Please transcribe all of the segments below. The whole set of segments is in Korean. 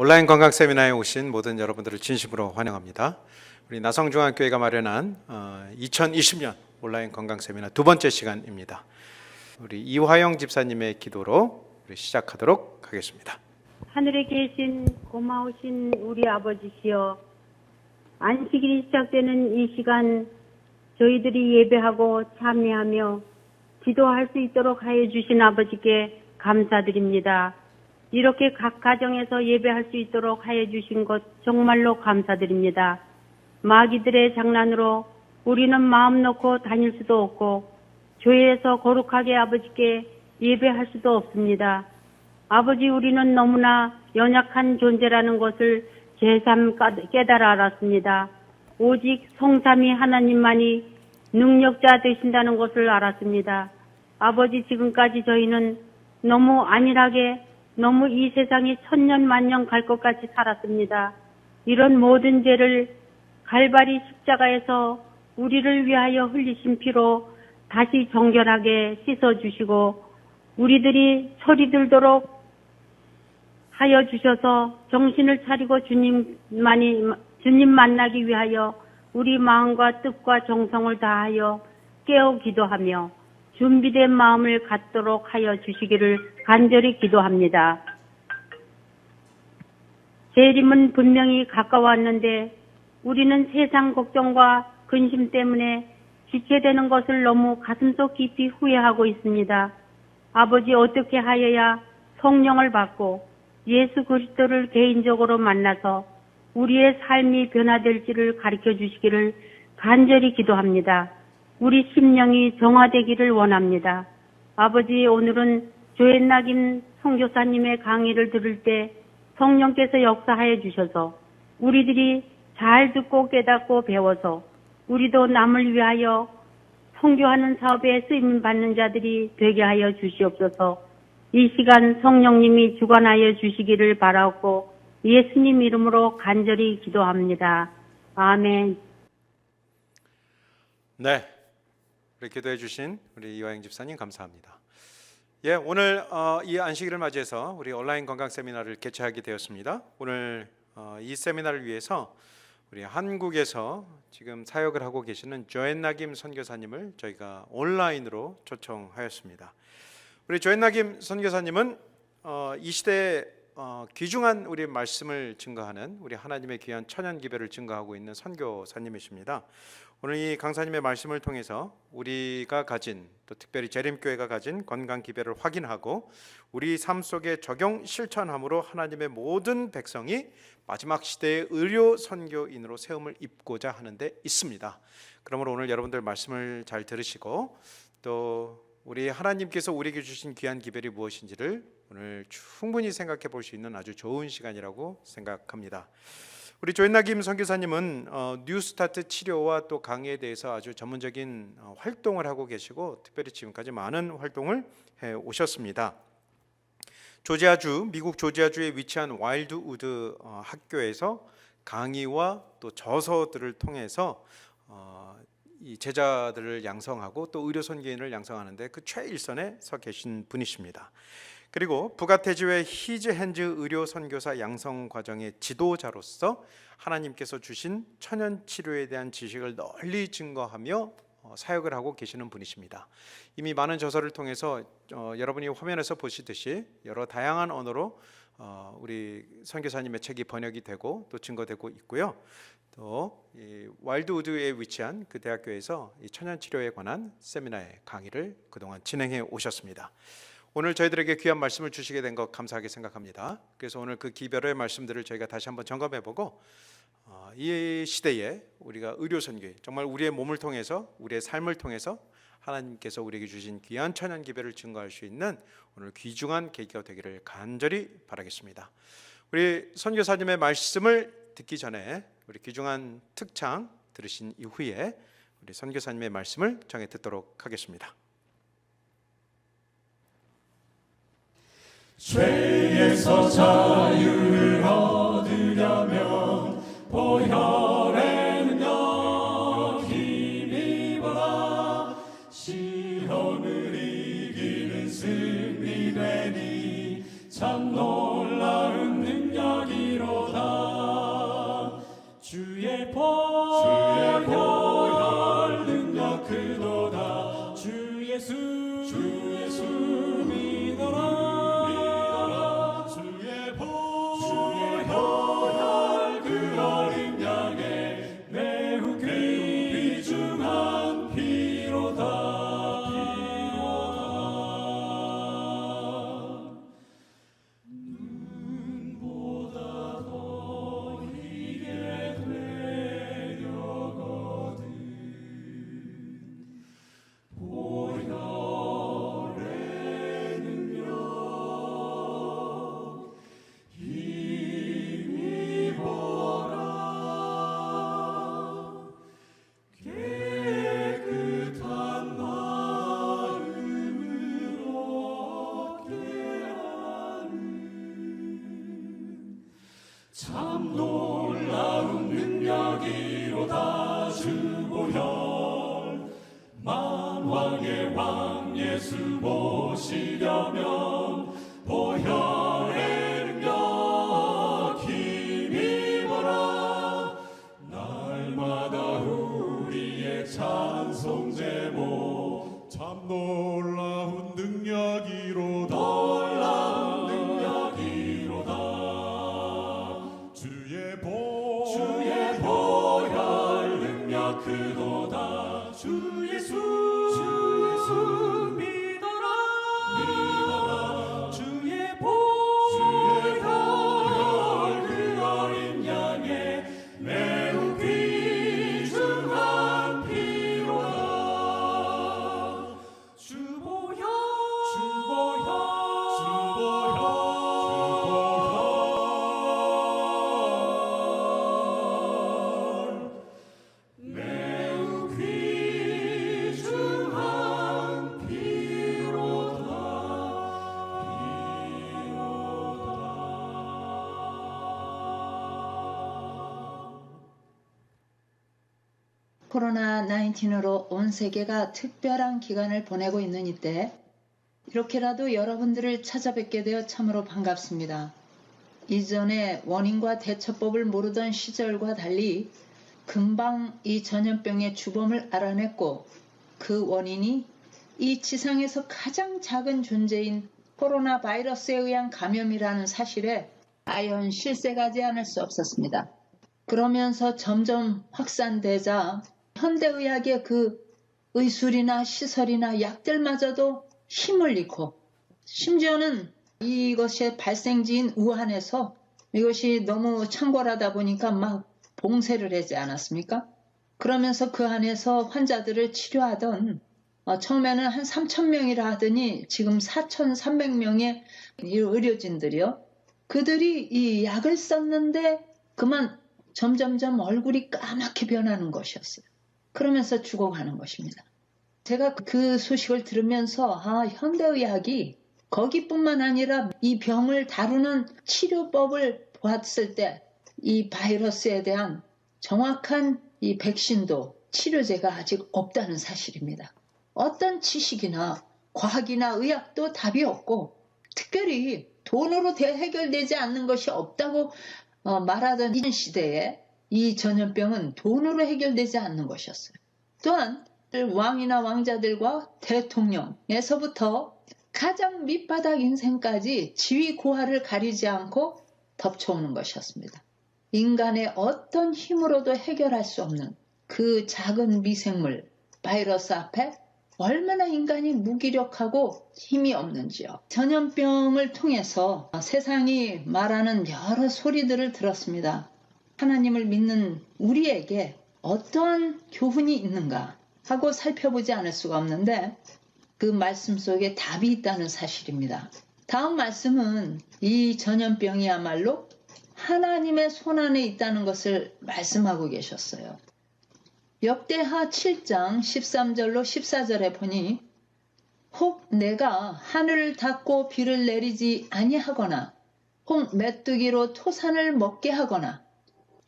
온라인 건강 세미나에 오신 모든 여러분들을 진심으로 환영합니다. 우리 나성중앙교회가 마련한 2020년 온라인 건강 세미나 두 번째 시간입니다. 우리 이화영 집사님의 기도로 우리 시작하도록 하겠습니다. 하늘에 계신 고마우신 우리 아버지시여, 안식일이 시작되는 이 시간 저희들이 예배하고 참여하며 기도할 수 있도록 하여 주신 아버지께 감사드립니다. 이렇게 각 가정에서 예배할 수 있도록 하여 주신 것 정말로 감사드립니다. 마귀들의 장난으로 우리는 마음 놓고 다닐 수도 없고 교회에서 거룩하게 아버지께 예배할 수도 없습니다. 아버지, 우리는 너무나 연약한 존재라는 것을 제삼 깨달아 알았습니다. 오직 성삼위 하나님만이 능력자 되신다는 것을 알았습니다. 아버지, 지금까지 저희는 너무 안일하게 너무 이 세상이 천년 만년 갈 것 같이 살았습니다. 이런 모든 죄를 갈바리 십자가에서 우리를 위하여 흘리신 피로 다시 정결하게 씻어주시고 우리들이 소리 들도록 하여 주셔서 정신을 차리고 주님 만나기 위하여 우리 마음과 뜻과 정성을 다하여 깨어 기도하며 준비된 마음을 갖도록 하여 주시기를 간절히 기도합니다. 재림은 분명히 가까웠는데 우리는 세상 걱정과 근심 때문에 지체되는 것을 너무 가슴속 깊이 후회하고 있습니다. 아버지, 어떻게 하여야 성령을 받고 예수 그리스도를 개인적으로 만나서 우리의 삶이 변화될지를 가르쳐 주시기를 간절히 기도합니다. 우리 심령이 정화되기를 원합니다. 아버지, 오늘은 조앤나김 선교사님의 강의를 들을 때 성령께서 역사하여 주셔서 우리들이 잘 듣고 깨닫고 배워서 우리도 남을 위하여 선교하는 사업에 쓰임 받는 자들이 되게 하여 주시옵소서. 이 시간 성령님이 주관하여 주시기를 바라옵고 예수님 이름으로 간절히 기도합니다. 아멘. 네, 우리 기도해 주신 우리 이화영 집사님 감사합니다. 예, 오늘 이 안식일을 맞이해서 우리 온라인 건강 세미나를 개최하게 되었습니다. 오늘 이 세미나를 위해서 우리 한국에서 지금 사역을 하고 계시는 조앤나김 선교사님을 저희가 온라인으로 초청하였습니다. 우리 조앤나김 선교사님은 이 시대에 귀중한 우리 말씀을 증거하는 우리 하나님의 귀한 천연 기별을 증거하고 있는 선교사님이십니다. 오늘 이 강사님의 말씀을 통해서 우리가 가진, 또 특별히 재림교회가 가진 건강 기별을 확인하고 우리 삶 속에 적용 실천함으로 하나님의 모든 백성이 마지막 시대의 의료 선교인으로 세움을 입고자 하는데 있습니다. 그러므로 오늘 여러분들 말씀을 잘 들으시고 또 우리 하나님께서 우리에게 주신 귀한 기별이 무엇인지를 오늘 충분히 생각해 볼 수 있는 아주 좋은 시간이라고 생각합니다. 우리 조앤나김 선교사님은 뉴스타트 치료와 또 강의에 대해서 아주 전문적인 활동을 하고 계시고 특별히 지금까지 많은 활동을 해 오셨습니다. 조지아주, 미국 조지아주에 위치한 와일드우드 학교에서 강의와 또 저서들을 통해서 이 제자들을 양성하고 또 의료 선교인을 양성하는데 그 최일선에 서 계신 분이십니다. 그리고 북아태주의 히즈핸즈 의료 선교사 양성 과정의 지도자로서 하나님께서 주신 천연 치료에 대한 지식을 널리 증거하며 사역을 하고 계시는 분이십니다. 이미 많은 저서를 통해서 여러분이 화면에서 보시듯이 여러 다양한 언어로 우리 선교사님의 책이 번역이 되고 또 증거되고 있고요. 또 와일드우드에 위치한 그 대학교에서 이 천연 치료에 관한 세미나의 강의를 그동안 진행해 오셨습니다. 오늘 저희들에게 귀한 말씀을 주시게 된 것 감사하게 생각합니다. 그래서 오늘 그 기별의 말씀들을 저희가 다시 한번 점검해보고 이 시대에 우리가 의료 선교인, 정말 우리의 몸을 통해서 우리의 삶을 통해서 하나님께서 우리에게 주신 귀한 천연 기별을 증거할 수 있는 오늘 귀중한 계기가 되기를 간절히 바라겠습니다. 우리 선교사님의 말씀을 듣기 전에 우리 귀중한 특창 들으신 이후에 우리 선교사님의 말씀을 정해 듣도록 하겠습니다. 죄에서 자유를 얻으려면 보혈의 능력 힘입어라. 시험을 이기는 승리되니 참 놀라운 능력이라. 보혈 능력 크도다. 주 예수 믿어라. 주의 보혈 그 어린 양의 매우 귀중한 피로다. 참 놀라운 능력이로다. 주 보혈 만왕의 왕 예수 모시려면 보혈의 능력 힘입어라. 날마다 우리의 찬송 제목 참 놀라운 능력이로다. 놀라운 능력이로다. 주의 보혈 능력 크도다. 주 예수 믿어라. 주의 보혈 그 어린 양의 매우 귀중한 피로다. 주 보혈 매우 귀중한 코로나19으로 온 세계가 특별한 기간을 보내고 있는 이때 이렇게라도 여러분들을 찾아뵙게 되어 참으로 반갑습니다. 이전에 원인과 대처법을 모르던 시절과 달리 금방 이 전염병의 주범을 알아냈고 그 원인이 이 지상에서 가장 작은 존재인 코로나 바이러스에 의한 감염이라는 사실에 아연 실색하지 않을 수 없었습니다. 그러면서 점점 확산되자 현대의학의 그 의술이나 시설이나 약들마저도 힘을 잃고 심지어는 이것의 발생지인 우한에서 이것이 너무 창궐하다 보니까 막 봉쇄를 하지 않았습니까? 그러면서 그 안에서 환자들을 치료하던 처음에는 한 3,000명이라 하더니 지금 4,300명의 의료진들이요. 그들이 이 약을 썼는데 그만 점점점 얼굴이 까맣게 변하는 것이었어요. 그러면서 죽어가는 것입니다. 제가 그 소식을 들으면서 현대의학이 거기뿐만 아니라 이 병을 다루는 치료법을 보았을 때 이 바이러스에 대한 정확한 이 백신도 치료제가 아직 없다는 사실입니다. 어떤 지식이나 과학이나 의학도 답이 없고 특별히 돈으로 해결되지 않는 것이 없다고 말하던 이 시대에 이 전염병은 돈으로 해결되지 않는 것이었어요. 또한 왕이나 왕자들과 대통령에서부터 가장 밑바닥 인생까지 지위 고하를 가리지 않고 덮쳐오는 것이었습니다. 인간의 어떤 힘으로도 해결할 수 없는 그 작은 미생물, 바이러스 앞에 얼마나 인간이 무기력하고 힘이 없는지요. 전염병을 통해서 세상이 말하는 여러 소리들을 들었습니다. 하나님을 믿는 우리에게 어떠한 교훈이 있는가 하고 살펴보지 않을 수가 없는데 그 말씀 속에 답이 있다는 사실입니다. 다음 말씀은 이 전염병이야말로 하나님의 손안에 있다는 것을 말씀하고 계셨어요. 역대하 7장 13절로 14절에 보니 혹 내가 하늘을 닫고 비를 내리지 아니하거나 혹 메뚜기로 토산을 먹게 하거나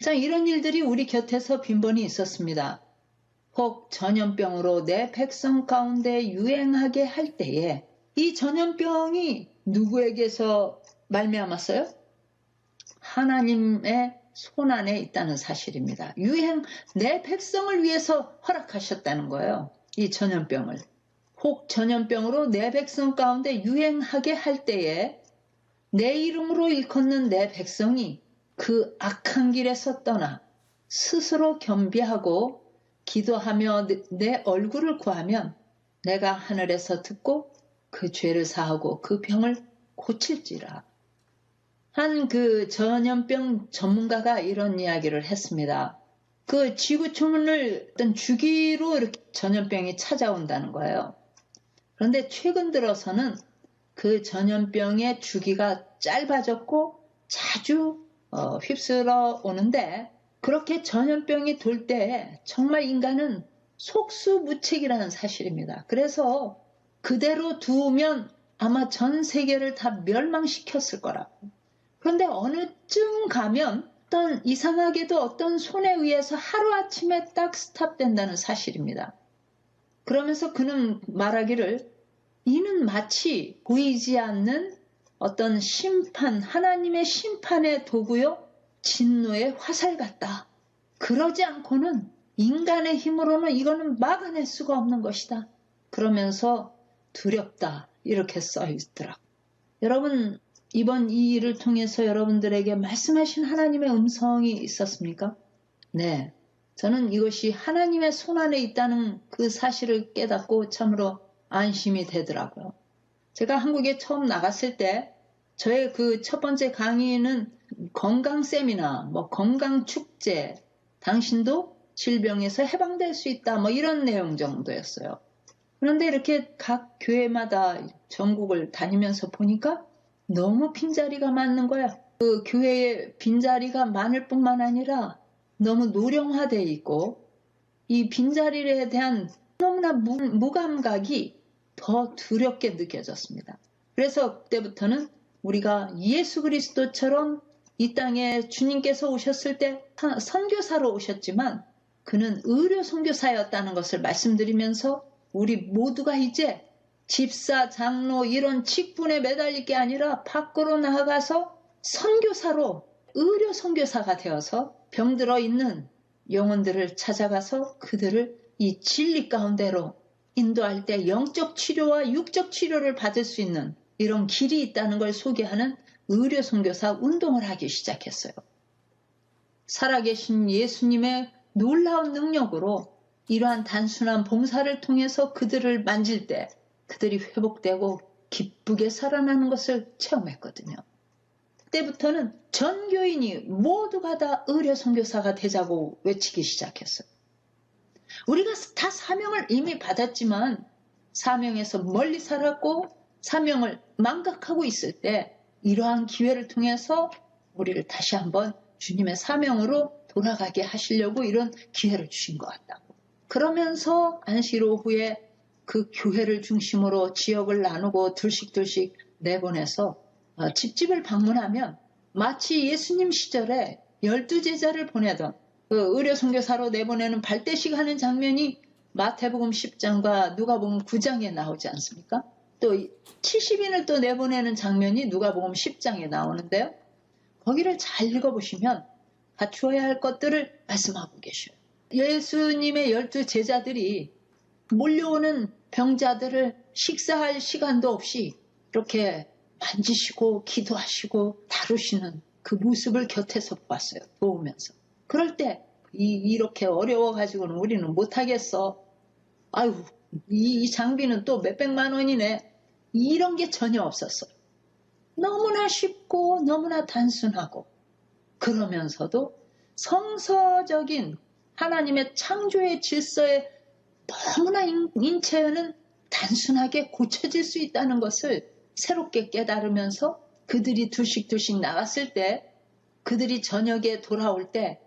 자, 이런 일들이 우리 곁에서 빈번히 있었습니다. 혹 전염병으로 내 백성 가운데 유행하게 할 때에 이 전염병이 누구에게서 말미암았어요? 하나님의 손안에 있다는 사실입니다. 내 백성을 위해서 허락하셨다는 거예요. 이 전염병을. 혹 전염병으로 내 백성 가운데 유행하게 할 때에 내 이름으로 일컫는 내 백성이 그 악한 길에서 떠나 스스로 겸비하고 기도하며 내 얼굴을 구하면 내가 하늘에서 듣고 그 죄를 사하고 그 병을 고칠지라. 한 그 전염병 전문가가 이런 이야기를 했습니다. 그 지구촌을 어떤 주기로 이렇게 전염병이 찾아온다는 거예요. 그런데 최근 들어서는 그 전염병의 주기가 짧아졌고 자주 휩쓸어 오는데, 그렇게 전염병이 돌 때 정말 인간은 속수무책이라는 사실입니다. 그래서 그대로 두면 아마 전 세계를 다 멸망시켰을 거라고. 그런데 어느 쯤 가면 이상하게도 어떤 손에 의해서 하루아침에 딱 스탑된다는 사실입니다. 그러면서 그는 말하기를, 이는 마치 보이지 않는 어떤 심판, 하나님의 심판의 도구요, 진노의 화살 같다. 그러지 않고는 인간의 힘으로는 이거는 막아낼 수가 없는 것이다. 그러면서 두렵다, 이렇게 써 있더라고요. 여러분, 이번 이 일을 통해서 여러분들에게 말씀하신 하나님의 음성이 있었습니까? 네. 저는 이것이 하나님의 손 안에 있다는 그 사실을 깨닫고 참으로 안심이 되더라고요. 제가 한국에 처음 나갔을 때 저의 그 첫 번째 강의는 건강 세미나, 건강 축제, 당신도 질병에서 해방될 수 있다, 이런 내용 정도였어요. 그런데 이렇게 각 교회마다 전국을 다니면서 보니까 너무 빈자리가 많는 거야. 그 교회에 빈자리가 많을 뿐만 아니라 너무 노령화되어 있고, 이 빈자리에 대한 너무나 무감각이 더 두렵게 느껴졌습니다. 그래서 그때부터는 우리가 예수 그리스도처럼 이 땅에 주님께서 오셨을 때 선교사로 오셨지만 그는 의료 선교사였다는 것을 말씀드리면서, 우리 모두가 이제 집사, 장로 이런 직분에 매달릴 게 아니라 밖으로 나아가서 선교사로, 의료 선교사가 되어서 병들어 있는 영혼들을 찾아가서 그들을 이 진리 가운데로 인도할 때 영적 치료와 육적 치료를 받을 수 있는 이런 길이 있다는 걸 소개하는 의료 선교사 운동을 하기 시작했어요. 살아계신 예수님의 놀라운 능력으로 이러한 단순한 봉사를 통해서 그들을 만질 때 그들이 회복되고 기쁘게 살아나는 것을 체험했거든요. 그때부터는 전 교인이 모두가 다 의료 선교사가 되자고 외치기 시작했어요. 우리가 다 사명을 이미 받았지만 사명에서 멀리 살았고 사명을 망각하고 있을 때 이러한 기회를 통해서 우리를 다시 한번 주님의 사명으로 돌아가게 하시려고 이런 기회를 주신 것 같다고. 그러면서 안식 오후에 그 교회를 중심으로 지역을 나누고 둘씩 내보내서 집집을 방문하면 마치 예수님 시절에 12제자를 보내던 그 의료 선교사로 내보내는 발대식 하는 장면이 마태복음 10장과 누가복음 9장에 나오지 않습니까? 또 70인을 또 내보내는 장면이 누가복음 10장에 나오는데요. 거기를 잘 읽어보시면 갖추어야 할 것들을 말씀하고 계셔요. 예수님의 12제자들이 몰려오는 병자들을 식사할 시간도 없이 이렇게 만지시고 기도하시고 다루시는 그 모습을 곁에서 보았어요. 도우면서. 그럴 때 이렇게 어려워가지고는 우리는 못하겠어. 아유, 이 장비는 또 몇백만 원이네. 이런 게 전혀 없었어요. 너무나 쉽고 너무나 단순하고, 그러면서도 성서적인 하나님의 창조의 질서에 너무나 인체는 단순하게 고쳐질 수 있다는 것을 새롭게 깨달으면서 그들이 둘씩 나갔을 때, 그들이 저녁에 돌아올 때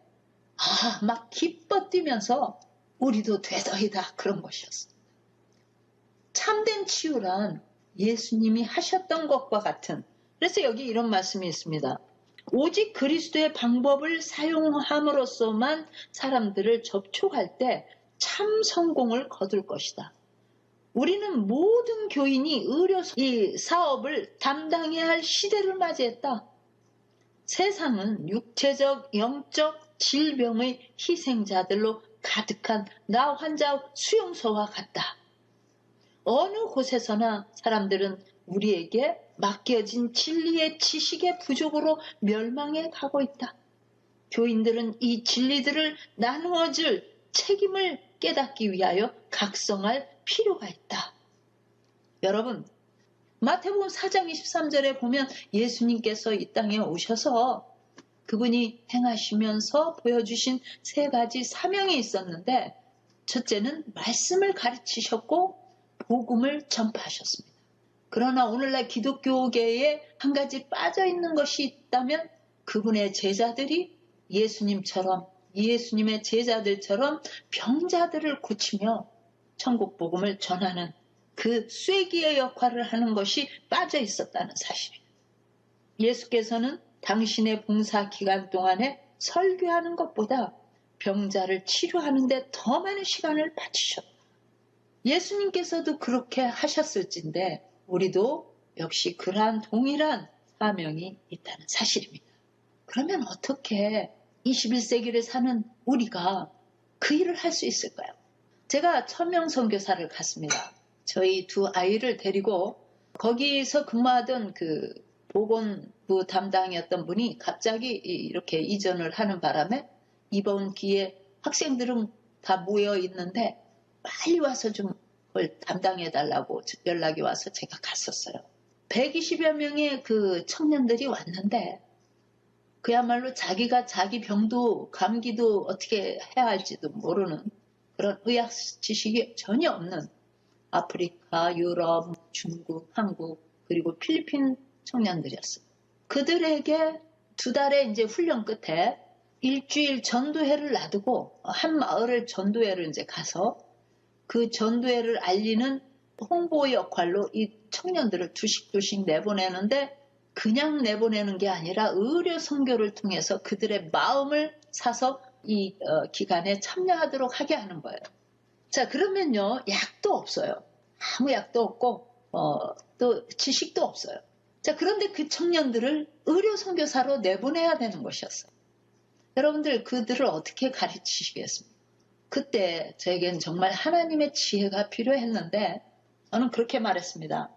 막 기뻐 뛰면서 우리도 되더이다, 그런 것이었어요. 참된 치유란 예수님이 하셨던 것과 같은, 그래서 여기 이런 말씀이 있습니다. 오직 그리스도의 방법을 사용함으로써만 사람들을 접촉할 때 참 성공을 거둘 것이다. 우리는 모든 교인이 의료 이 사업을 담당해야 할 시대를 맞이했다. 세상은 육체적, 영적 질병의 희생자들로 가득한 나 환자 수용소와 같다. 어느 곳에서나 사람들은 우리에게 맡겨진 진리의 지식의 부족으로 멸망해 가고 있다. 교인들은 이 진리들을 나누어줄 책임을 깨닫기 위하여 각성할 필요가 있다. 여러분, 마태복음 4장 23절에 보면 예수님께서 이 땅에 오셔서 그분이 행하시면서 보여주신 세 가지 사명이 있었는데, 첫째는 말씀을 가르치셨고 복음을 전파하셨습니다. 그러나 오늘날 기독교계에 한 가지 빠져있는 것이 있다면 그분의 제자들이 예수님의 제자들처럼 병자들을 고치며 천국 복음을 전하는 그 쐐기의 역할을 하는 것이 빠져 있었다는 사실이에요. 예수께서는 당신의 봉사 기간 동안에 설교하는 것보다 병자를 치료하는 데 더 많은 시간을 바치셨다. 예수님께서도 그렇게 하셨을진데 우리도 역시 그러한 동일한 사명이 있다는 사실입니다. 그러면 어떻게 21세기를 사는 우리가 그 일을 할 수 있을까요? 제가 천명 선교사를 갔습니다. 저희 두 아이를 데리고 거기서 근무하던 그 보건부 담당이었던 분이 갑자기 이렇게 이전을 하는 바람에 이번 기회에 학생들은 다 모여 있는데 빨리 와서 좀 그걸 담당해달라고 연락이 와서 제가 갔었어요. 120여 명의 그 청년들이 왔는데 그야말로 자기가 자기 병도 감기도 어떻게 해야 할지도 모르는 그런 의학 지식이 전혀 없는 아프리카, 유럽, 중국, 한국 그리고 필리핀 청년들이었어요. 그들에게 2달의 이제 훈련 끝에 일주일 전도회를 놔두고 한 마을을 전도회를 이제 가서 그 전도회를 알리는 홍보 역할로 이 청년들을 두씩 내보내는데 그냥 내보내는 게 아니라 의료 선교를 통해서 그들의 마음을 사서 이 기간에 참여하도록 하게 하는 거예요. 자, 그러면요, 약도 없어요. 아무 약도 없고 또 지식도 없어요. 자, 그런데 그 청년들을 의료 선교사로 내보내야 되는 것이었어요. 여러분들 그들을 어떻게 가르치시겠습니까? 그때 저에겐 정말 하나님의 지혜가 필요했는데 저는 그렇게 말했습니다.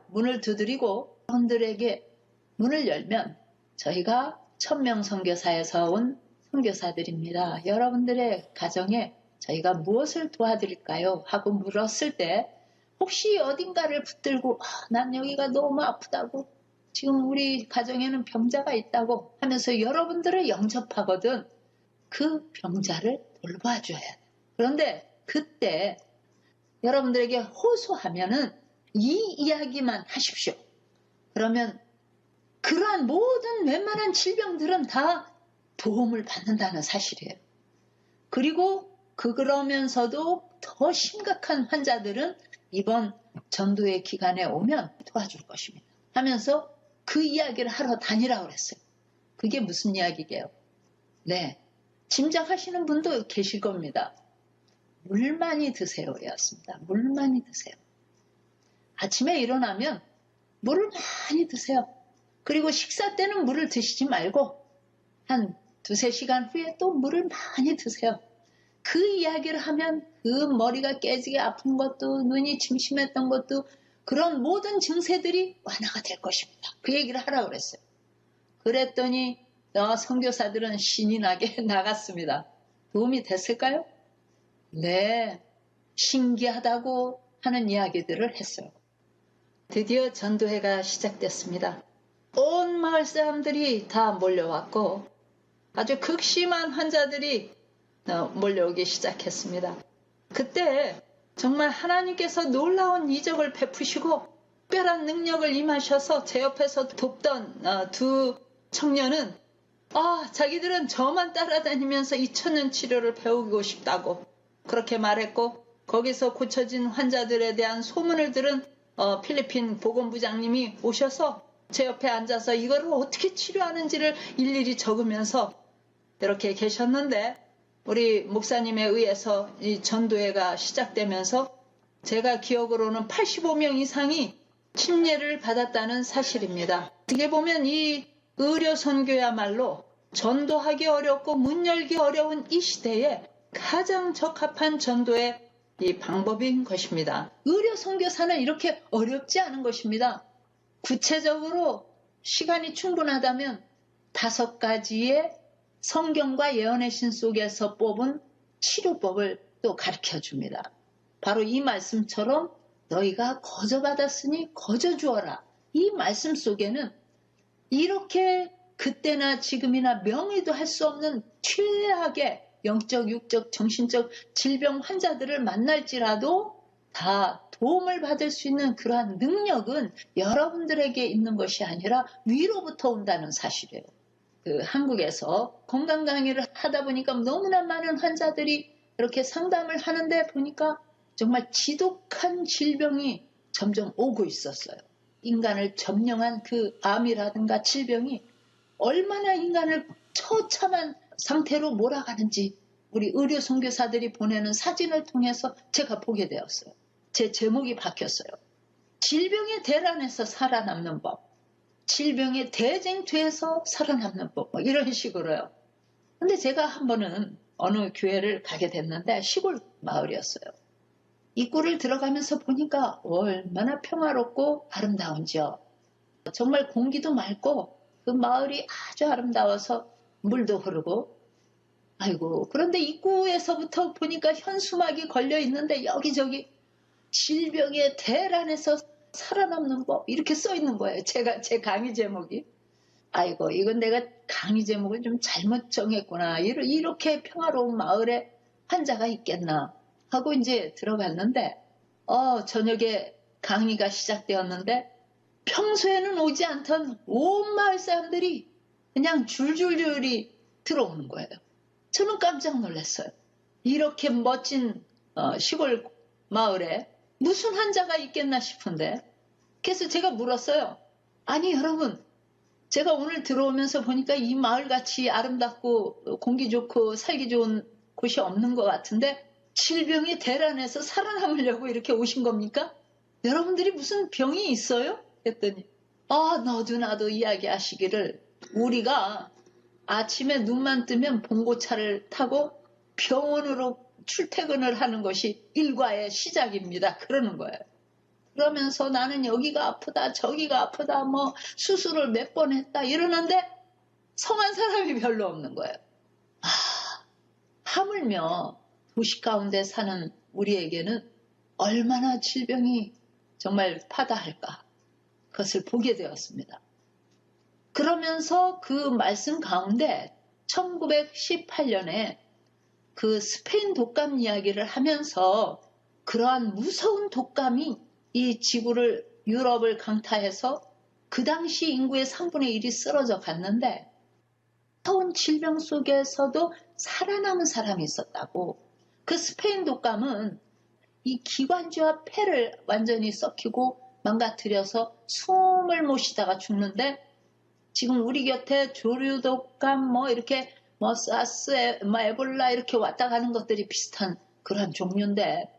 문을 두드리고 여러분들에게 문을 열면 저희가 천명 선교사에서 온 선교사들입니다. 여러분들의 가정에 저희가 무엇을 도와드릴까요? 하고 물었을 때 혹시 어딘가를 붙들고 난 여기가 너무 아프다고 지금 우리 가정에는 병자가 있다고 하면서 여러분들을 영접하거든 그 병자를 돌봐줘야 돼. 그런데 그때 여러분들에게 호소하면은 이 이야기만 하십시오. 그러면 그러한 모든 웬만한 질병들은 다 도움을 받는다는 사실이에요. 그리고 그러면서도 더 심각한 환자들은 이번 전도의 기간에 오면 도와줄 것입니다. 하면서 그 이야기를 하러 다니라고 그랬어요. 그게 무슨 이야기게요? 네, 짐작하시는 분도 계실 겁니다. 물 많이 드세요 였습니다. 물 많이 드세요. 아침에 일어나면 물을 많이 드세요. 그리고 식사 때는 물을 드시지 말고 한 2-3시간 후에 또 물을 많이 드세요. 그 이야기를 하면 그 머리가 깨지게 아픈 것도 눈이 침침했던 것도 그런 모든 증세들이 완화가 될 것입니다. 그 얘기를 하라고 그랬어요. 그랬더니 선교사들은 신이 나게 나갔습니다. 도움이 됐을까요? 네, 신기하다고 하는 이야기들을 했어요. 드디어 전도회가 시작됐습니다. 온 마을 사람들이 다 몰려왔고 아주 극심한 환자들이 몰려오기 시작했습니다. 그때 정말 하나님께서 놀라운 이적을 베푸시고 특별한 능력을 임하셔서 제 옆에서 돕던 두 청년은 자기들은 저만 따라다니면서 2000년 치료를 배우고 싶다고 그렇게 말했고 거기서 고쳐진 환자들에 대한 소문을 들은 필리핀 보건부장님이 오셔서 제 옆에 앉아서 이거를 어떻게 치료하는지를 일일이 적으면서 이렇게 계셨는데 우리 목사님에 의해서 이 전도회가 시작되면서 제가 기억으로는 85명 이상이 침례를 받았다는 사실입니다. 어떻게 보면 이 의료 선교야말로 전도하기 어렵고 문 열기 어려운 이 시대에 가장 적합한 전도의 이 방법인 것입니다. 의료 선교사는 이렇게 어렵지 않은 것입니다. 구체적으로 시간이 충분하다면 5가지의 성경과 예언의 신 속에서 뽑은 치료법을 또 가르쳐 줍니다. 바로 이 말씀처럼 너희가 거저받았으니 거저 주어라. 이 말씀 속에는 이렇게 그때나 지금이나 명의도 할 수 없는 최악의 영적, 육적, 정신적 질병 환자들을 만날지라도 다 도움을 받을 수 있는 그러한 능력은 여러분들에게 있는 것이 아니라 위로부터 온다는 사실이에요. 한국에서 건강 강의를 하다 보니까 너무나 많은 환자들이 이렇게 상담을 하는데 보니까 정말 지독한 질병이 점점 오고 있었어요. 인간을 점령한 그 암이라든가 질병이 얼마나 인간을 처참한 상태로 몰아가는지 우리 의료 선교사들이 보내는 사진을 통해서 제가 보게 되었어요. 제 제목이 바뀌었어요. 질병의 대란에서 살아남는 법, 질병의 대쟁투에서 살아남는 법, 뭐 이런 식으로요. 근데 제가 한 번은 어느 교회를 가게 됐는데 시골 마을이었어요. 입구를 들어가면서 보니까 얼마나 평화롭고 아름다운지요. 정말 공기도 맑고 그 마을이 아주 아름다워서 물도 흐르고 아이고 그런데 입구에서부터 보니까 현수막이 걸려 있는데 여기저기 질병의 대란에서 살아남는 법 이렇게 써 있는 거예요. 제 강의 제목이. 아이고 이건 내가 강의 제목을 좀 잘못 정했구나. 이렇게 평화로운 마을에 환자가 있겠나 하고 이제 들어갔는데 저녁에 강의가 시작되었는데 평소에는 오지 않던 온 마을 사람들이 그냥 줄줄줄이 들어오는 거예요. 저는 깜짝 놀랐어요. 이렇게 멋진 시골 마을에 무슨 환자가 있겠나 싶은데 그래서 제가 물었어요. 아니 여러분 제가 오늘 들어오면서 보니까 이 마을같이 아름답고 공기 좋고 살기 좋은 곳이 없는 것 같은데 질병이 대란해서 살아남으려고 이렇게 오신 겁니까? 여러분들이 무슨 병이 있어요? 했더니 너도 나도 이야기하시기를 우리가 아침에 눈만 뜨면 봉고차를 타고 병원으로 출퇴근을 하는 것이 일과의 시작입니다. 그러는 거예요. 그러면서 나는 여기가 아프다 저기가 아프다 뭐 수술을 몇 번 했다 이러는데 성한 사람이 별로 없는 거예요. 하물며 도시 가운데 사는 우리에게는 얼마나 질병이 정말 파다할까 그것을 보게 되었습니다. 그러면서 그 말씀 가운데 1918년에 그 스페인 독감 이야기를 하면서 그러한 무서운 독감이 이 지구를 유럽을 강타해서 그 당시 인구의 3분의 1이 쓰러져 갔는데 무서운 질병 속에서도 살아남은 사람이 있었다고. 그 스페인 독감은 이 기관지와 폐를 완전히 썩히고 망가뜨려서 숨을 못 쉬다가 죽는데 지금 우리 곁에 조류독감 이렇게 사스, 에볼라 이렇게 왔다 가는 것들이 비슷한 그런 종류인데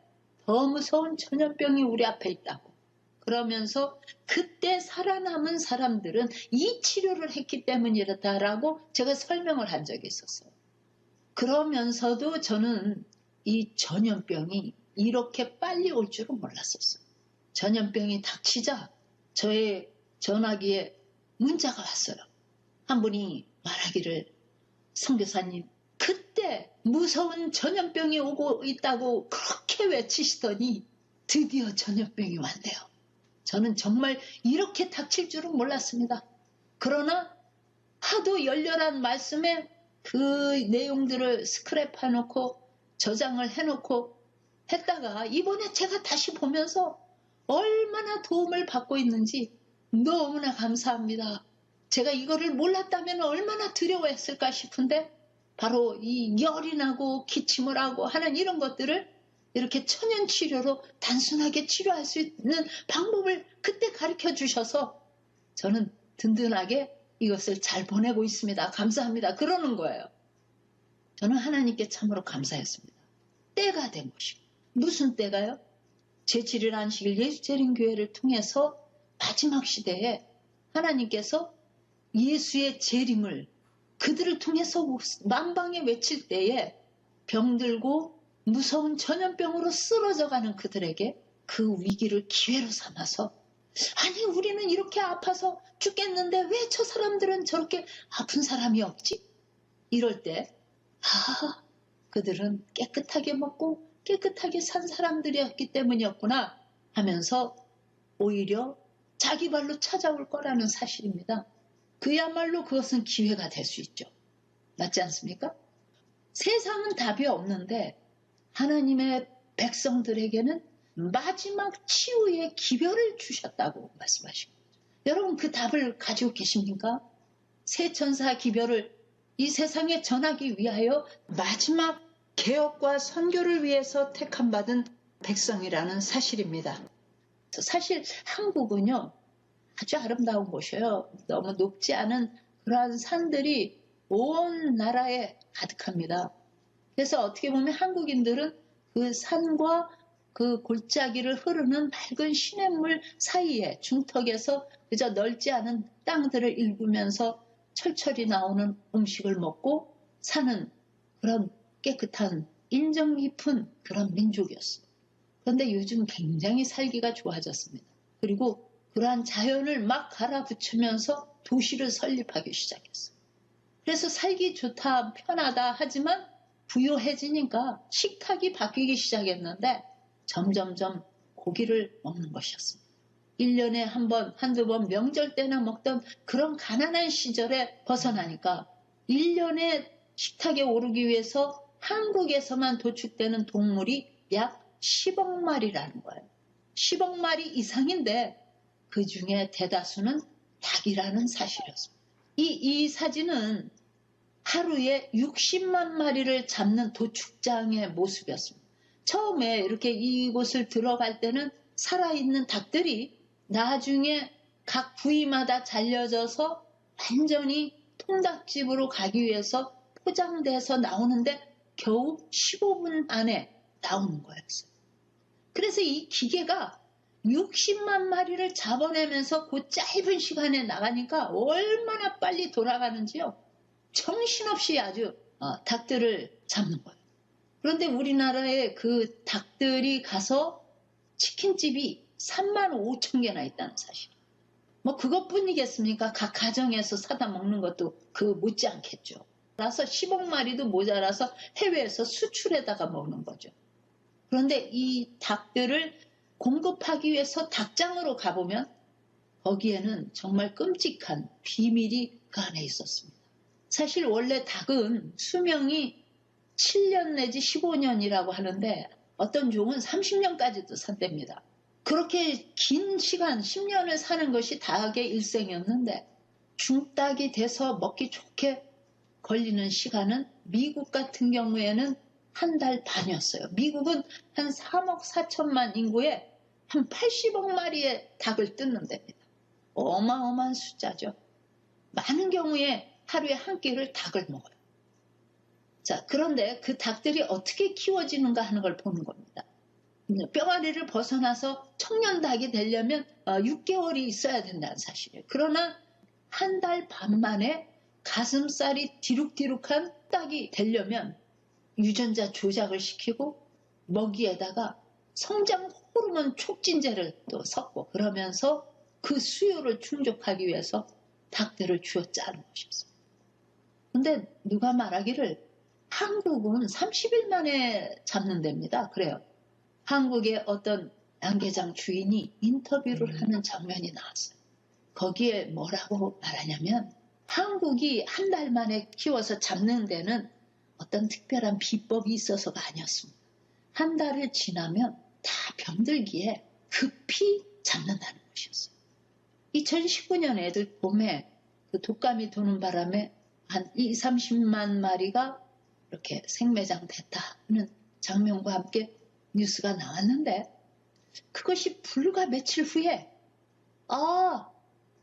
더 무서운 전염병이 우리 앞에 있다고. 그러면서 그때 살아남은 사람들은 이 치료를 했기 때문이다라고 제가 설명을 한 적이 있었어요. 그러면서도 저는 이 전염병이 이렇게 빨리 올 줄은 몰랐었어요. 전염병이 닥치자 저의 전화기에 문자가 왔어요. 한 분이 말하기를 선교사님 그때 무서운 전염병이 오고 있다고 그렇게 외치시더니 드디어 전염병이 왔네요. 저는 정말 이렇게 닥칠 줄은 몰랐습니다. 그러나 하도 열렬한 말씀에 그 내용들을 스크랩해놓고 저장을 해놓고 했다가 이번에 제가 다시 보면서 얼마나 도움을 받고 있는지 너무나 감사합니다. 제가 이거를 몰랐다면 얼마나 두려워했을까 싶은데 바로 이 열이 나고 기침을 하고 하는 이런 것들을 이렇게 천연치료로 단순하게 치료할 수 있는 방법을 그때 가르쳐 주셔서 저는 든든하게 이것을 잘 보내고 있습니다. 감사합니다. 그러는 거예요. 저는 하나님께 참으로 감사했습니다. 때가 된 것이고. 무슨 때가요? 제7일 안식일 예수재림교회를 통해서 마지막 시대에 하나님께서 예수의 재림을 그들을 통해서 만방에 외칠 때에 병들고 무서운 전염병으로 쓰러져가는 그들에게 그 위기를 기회로 삼아서, 아니 우리는 이렇게 아파서 죽겠는데 왜 저 사람들은 저렇게 아픈 사람이 없지? 이럴 때 그들은 깨끗하게 먹고 깨끗하게 산 사람들이었기 때문이었구나 하면서 오히려 자기 발로 찾아올 거라는 사실입니다. 그야말로 그것은 기회가 될 수 있죠. 맞지 않습니까? 세상은 답이 없는데 하나님의 백성들에게는 마지막 치유의 기별을 주셨다고 말씀하신 거죠. 여러분 그 답을 가지고 계십니까? 새 천사 기별을 이 세상에 전하기 위하여 마지막 개혁과 선교를 위해서 택함받은 백성이라는 사실입니다. 사실 한국은요 아주 아름다운 곳이에요. 너무 높지 않은 그러한 산들이 온 나라에 가득합니다. 그래서 어떻게 보면 한국인들은 그 산과 그 골짜기를 흐르는 맑은 시냇물 사이에 중턱에서 그저 넓지 않은 땅들을 일구면서 철철이 나오는 음식을 먹고 사는 그런 깨끗한 인정 깊은 그런 민족이었어요. 그런데 요즘 굉장히 살기가 좋아졌습니다. 그리고 그러한 자연을 막 갈아붙이면서 도시를 설립하기 시작했어요. 그래서 살기 좋다, 편하다 하지만 부유해지니까 식탁이 바뀌기 시작했는데 점점점 고기를 먹는 것이었습니다. 1년에 한 번, 한두 번 명절 때나 먹던 그런 가난한 시절에 벗어나니까 1년에 식탁에 오르기 위해서 한국에서만 도축되는 동물이 약 10억 마리라는 거예요. 10억 마리 이상인데 그 중에 대다수는 닭이라는 사실이었습니다. 이 사진은 하루에 60만 마리를 잡는 도축장의 모습이었습니다. 처음에 이렇게 이곳을 들어갈 때는 살아있는 닭들이 나중에 각 부위마다 잘려져서 완전히 통닭집으로 가기 위해서 포장돼서 나오는데 겨우 15분 안에 나오는 거였어요. 그래서 이 기계가 60만 마리를 잡아내면서 그 짧은 시간에 나가니까 얼마나 빨리 돌아가는지요. 정신없이 아주 닭들을 잡는 거예요. 그런데 우리나라에 그 닭들이 가서 치킨집이 3만 5천 개나 있다는 사실. 뭐 그것뿐이겠습니까? 각 가정에서 사다 먹는 것도 그 못지않겠죠. 그래서 10억 마리도 모자라서 해외에서 수출해다가 먹는 거죠. 그런데 이 닭들을 공급하기 위해서 닭장으로 가보면 거기에는 정말 끔찍한 비밀이 그 안에 있었습니다. 사실 원래 닭은 수명이 7년 내지 15년이라고 하는데 어떤 종은 30년까지도 산답니다. 그렇게 긴 시간 10년을 사는 것이 닭의 일생이었는데 중닭이 돼서 먹기 좋게 걸리는 시간은 미국 같은 경우에는 한 달 반이었어요. 미국은 한 3억 4천만 인구에 한 80억 마리의 닭을 뜯는답니다. 어마어마한 숫자죠. 많은 경우에 하루에 한 끼를 닭을 먹어요. 자, 그런데 그 닭들이 어떻게 키워지는가 하는 걸 보는 겁니다. 뼈아리를 벗어나서 청년 닭이 되려면 6개월이 있어야 된다는 사실이에요. 그러나 한 달 반 만에 가슴살이 디룩디룩한 닭이 되려면 유전자 조작을 시키고 먹이에다가 성장 호르몬 촉진제를 또 섞고 그러면서 그 수요를 충족하기 위해서 닭들을 쥐어짜는 것이었어요. 그런데 누가 말하기를 한국은 30일 만에 잡는답니다. 그래요. 한국의 어떤 양계장 주인이 인터뷰를 하는 장면이 나왔어요. 거기에 뭐라고 말하냐면 한국이 한 달 만에 키워서 잡는 데는 어떤 특별한 비법이 있어서가 아니었습니다. 한 달을 지나면 다 병들기에 급히 잡는다는 것이었어요. 2019년 애들 봄에 그 독감이 도는 바람에 한 20-30만 마리가 이렇게 생매장 됐다 하는 장면과 함께 뉴스가 나왔는데 그것이 불과 며칠 후에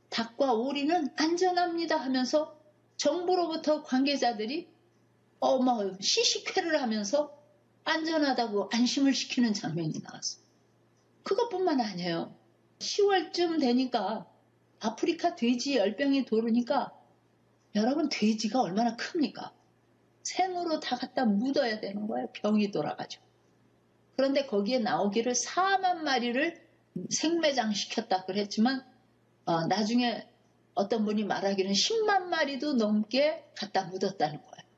닭과 오리는 안전합니다 하면서 정부로부터 관계자들이 시식회를 하면서 안전하다고 안심을 시키는 장면이 나왔어요. 그것뿐만 아니에요. 10월쯤 되니까 아프리카 돼지 열병이 도르니까 여러분, 돼지가 얼마나 큽니까? 생으로 다 갖다 묻어야 되는 거예요. 병이 돌아가지고. 그런데 거기에 나오기를 4만 마리를 생매장시켰다 그랬지만 나중에 어떤 분이 말하기는 10만 마리도 넘게 갖다 묻었다는 거예요.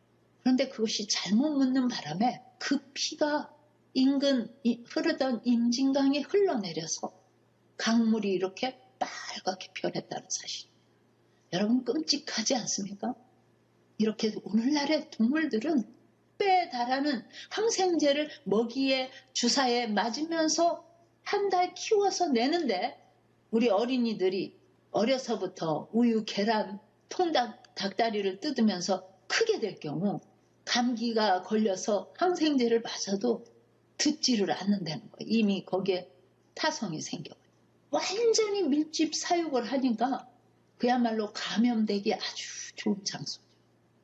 그런데 그것이 잘못 묻는 바람에 그 피가 인근 흐르던 임진강에 흘러내려서 강물이 이렇게 빨갛게 변했다는 사실. 여러분, 끔찍하지 않습니까? 이렇게 오늘날의 동물들은 뼈에 달하는 항생제를 먹이에 주사에 맞으면서 한 달 키워서 내는데, 우리 어린이들이 어려서부터 우유, 계란, 통닭, 닭다리를 뜯으면서 크게 될 경우 감기가 걸려서 항생제를 맞아도 듣지를 않는다는 거예요. 이미 거기에 타성이 생겨요. 완전히 밀집 사육을 하니까 그야말로 감염되기 아주 좋은 장소죠.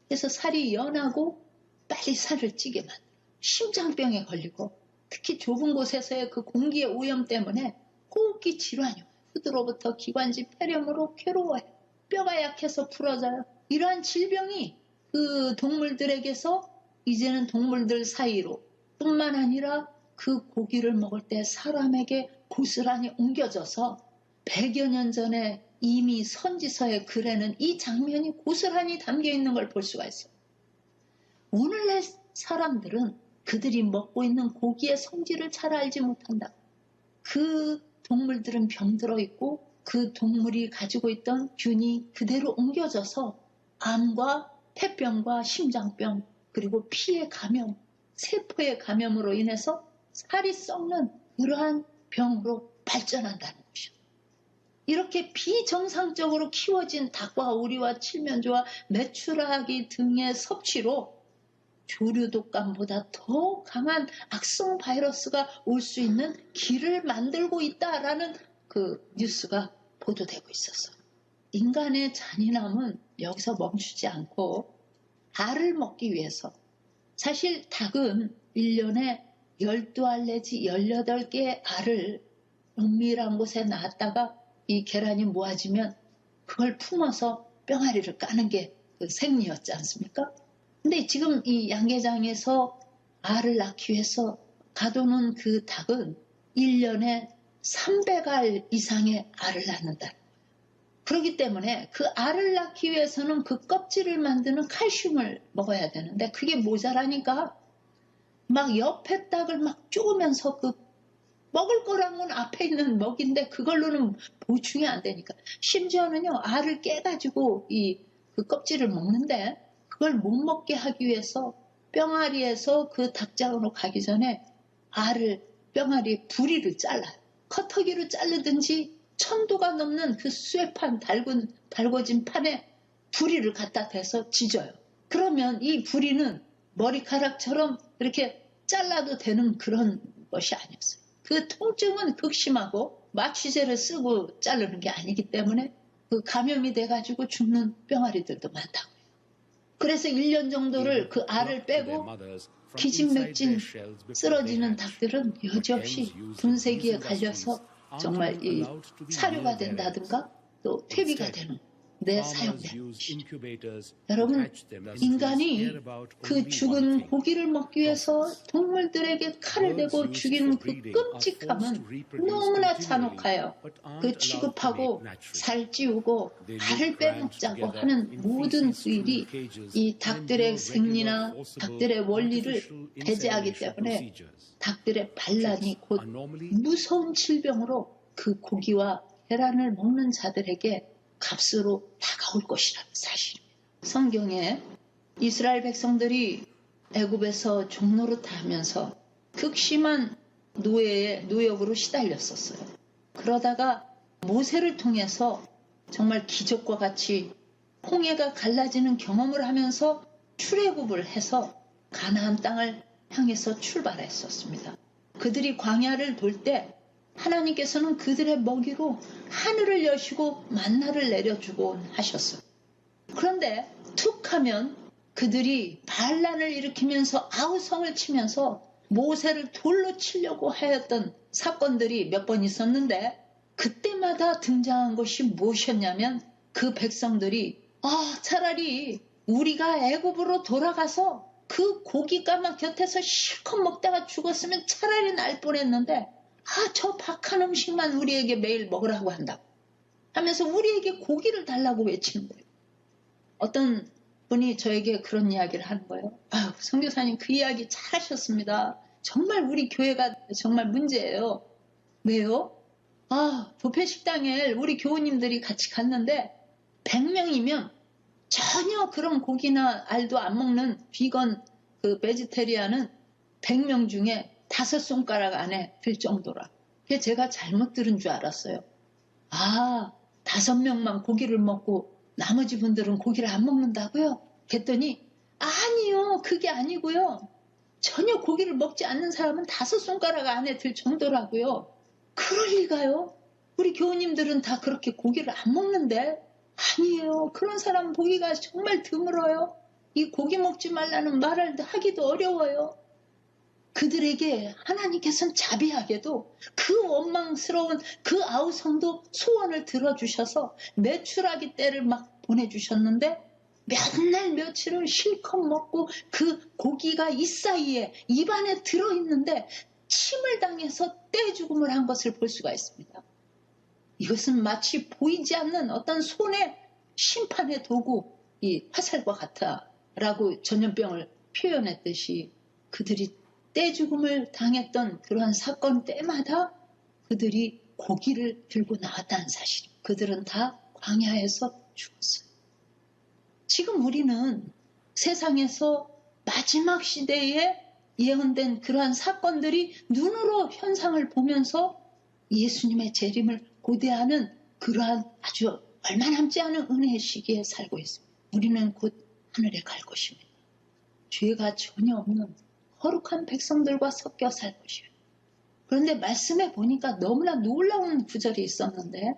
그래서 살이 연하고 빨리 살을 찌게 만들어요. 심장병에 걸리고 특히 좁은 곳에서의 그 공기의 오염 때문에 호흡기 질환이 와요. 후두로부터 기관지 폐렴으로 괴로워요. 뼈가 약해서 부러져요. 이러한 질병이 그 동물들에게서 이제는 동물들 사이로 뿐만 아니라 그 고기를 먹을 때 사람에게 고스란히 옮겨져서 100여 년 전에 이미 선지서의 글에는 이 장면이 고스란히 담겨 있는 걸 볼 수가 있어요. 오늘날 사람들은 그들이 먹고 있는 고기의 성질을 잘 알지 못한다. 그 동물들은 병들어 있고 그 동물이 가지고 있던 균이 그대로 옮겨져서 암과 폐병과 심장병 그리고 피의 감염, 세포의 감염으로 인해서 살이 썩는 그러한 병으로 발전한다는 것이죠. 이렇게 비정상적으로 키워진 닭과 오리와 칠면조와 메추라기 등의 섭취로 조류독감보다 더 강한 악성 바이러스가 올 수 있는 길을 만들고 있다라는 그 뉴스가 보도되고 있었어요. 인간의 잔인함은 여기서 멈추지 않고 알을 먹기 위해서, 사실 닭은 1년에 12알 내지 18개의 알을 은밀한 곳에 놨다가 이 계란이 모아지면 그걸 품어서 뿅아리를 까는 게 그 생리였지 않습니까? 근데 지금 이 양계장에서 알을 낳기 위해서 가둬놓은 그 닭은 1년에 300알 이상의 알을 낳는다. 그렇기 때문에 그 알을 낳기 위해서는 그 껍질을 만드는 칼슘을 먹어야 되는데 그게 모자라니까 막 옆에 닭을 막 쪼으면서 그 먹을 거란 건 앞에 있는 먹인데 그걸로는 보충이 안 되니까 심지어는요 알을 깨가지고 그 껍질을 먹는데 그걸 못 먹게 하기 위해서 뿅아리에서 그 닭장으로 가기 전에 알을 뿅아리 부리를 잘라요. 커터기로 자르든지 1000도가 넘는 그 쇠판 달궈진 판에 부리를 갖다 대서 지져요. 그러면 이 부리는 머리카락처럼 이렇게 잘라도 되는 그런 것이 아니었어요. 그 통증은 극심하고 마취제를 쓰고 자르는 게 아니기 때문에 그 감염이 돼가지고 죽는 뿅아리들도 많다고요. 그래서 1년 정도를 그 알을 빼고 기진맥진 쓰러지는 닭들은 여지없이 분쇄기에 갈려서 정말 이 사료가 된다든가 또 퇴비가 되는 데 사용되는 것이죠. 여러분, 인간이 그 죽은 고기를 먹기 위해서 동물들에게 칼을 대고 죽이는 그 끔찍함은 너무나 잔혹하여 그 취급하고 살찌우고 알을 빼먹자고 하는 모든 그 일이 이 닭들의 생리나 닭들의 원리를 배제하기 때문에 닭들의 반란이 곧 무서운 질병으로 그 고기와 계란을 먹는 자들에게 값으로 다가올 것이라는 사실입니다. 성경에 이스라엘 백성들이 애굽에서 종노릇하면서 극심한 노역으로 시달렸었어요. 그러다가 모세를 통해서 정말 기적과 같이 홍해가 갈라지는 경험을 하면서 출애굽을 해서 가나안 땅을 향해서 출발했었습니다. 그들이 광야를 돌 때 하나님께서는 그들의 먹이로 하늘을 여시고 만나를 내려주곤 하셨어요. 그런데 툭 하면 그들이 반란을 일으키면서 아우성을 치면서 모세를 돌로 치려고 하였던 사건들이 몇 번 있었는데 그때마다 등장한 것이 무엇이었냐면 그 백성들이 차라리 우리가 애굽으로 돌아가서 그 고기 까마 곁에서 실컷 먹다가 죽었으면 차라리 날 뻔했는데 저 박한 음식만 우리에게 매일 먹으라고 한다 하면서 우리에게 고기를 달라고 외치는 거예요. 어떤 분이 저에게 그런 이야기를 하는 거예요. 선교사님 그 이야기 잘하셨습니다. 정말 우리 교회가 정말 문제예요. 왜요? 부패식당에 우리 교우님들이 같이 갔는데 100명이면 전혀 그런 고기나 알도 안 먹는 비건 그 베지테리안은 100명 중에 5손가락 안에 들 정도라. 그게 제가 잘못 들은 줄 알았어요. 5명만 고기를 먹고 나머지 분들은 고기를 안 먹는다고요? 그랬더니 아니요, 그게 아니고요. 전혀 고기를 먹지 않는 사람은 5손가락 안에 들 정도라고요. 그럴 리가요? 우리 교우님들은 다 그렇게 고기를 안 먹는데? 아니에요. 그런 사람 보기가 정말 드물어요. 이 고기 먹지 말라는 말을 하기도 어려워요. 그들에게 하나님께서는 자비하게도 그 원망스러운 그 아우성도 소원을 들어주셔서 메추라기 때를 막 보내주셨는데 몇 날 며칠을 실컷 먹고 그 고기가 이 사이에 입안에 들어있는데 침을 당해서 떼죽음을 한 것을 볼 수가 있습니다. 이것은 마치 보이지 않는 어떤 손의 심판의 도구, 이 화살과 같아라고 전염병을 표현했듯이 그들이 떼죽음을 당했던 그러한 사건 때마다 그들이 고기를 들고 나왔다는 사실. 그들은 다 광야에서 죽었어요. 지금 우리는 세상에서 마지막 시대에 예언된 그러한 사건들이 눈으로 현상을 보면서 예수님의 재림을 고대하는 그러한 아주 얼마 남지 않은 은혜의 시기에 살고 있습니다. 우리는 곧 하늘에 갈 것입니다. 죄가 전혀 없는 거룩한 백성들과 섞여 살 것이에요. 그런데 말씀에 보니까 너무나 놀라운 구절이 있었는데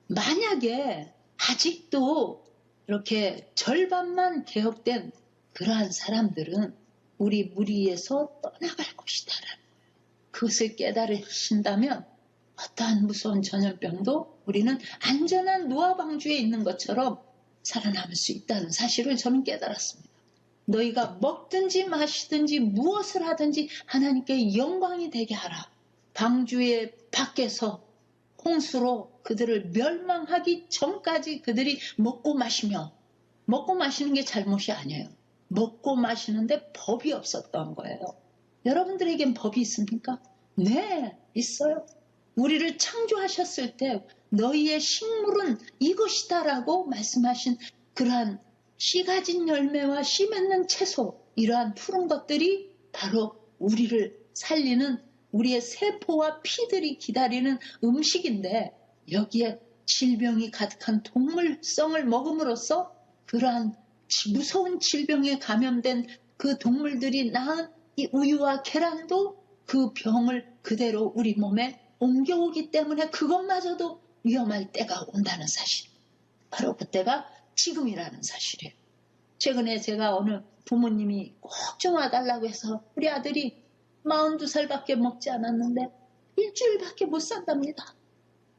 만약에 아직도 이렇게 절반만 개혁된 그러한 사람들은 우리 무리에서 떠나갈 것이다라는 거예요. 그것을 깨달으신다면 어떠한 무서운 전염병도 우리는 안전한 노아 방주에 있는 것처럼 살아남을 수 있다는 사실을 저는 깨달았습니다. 너희가 먹든지 마시든지 무엇을 하든지 하나님께 영광이 되게 하라. 방주의 밖에서 홍수로 그들을 멸망하기 전까지 그들이 먹고 마시며, 먹고 마시는 게 잘못이 아니에요. 먹고 마시는데 법이 없었던 거예요. 여러분들에겐 법이 있습니까? 네, 있어요. 우리를 창조하셨을 때 너희의 식물은 이것이다라고 말씀하신 그러한 씨 가진 열매와 씨 맺는 채소, 이러한 푸른 것들이 바로 우리를 살리는 우리의 세포와 피들이 기다리는 음식인데 여기에 질병이 가득한 동물성을 먹음으로써 그러한 무서운 질병에 감염된 그 동물들이 낳은 이 우유와 계란도 그 병을 그대로 우리 몸에 옮겨오기 때문에 그것마저도 위험할 때가 온다는 사실. 바로 그때가 지금이라는 사실이에요. 최근에 제가 어느 부모님이 꼭 좀 와달라고 해서 우리 아들이 42살밖에 먹지 않았는데 일주일밖에 못 산답니다.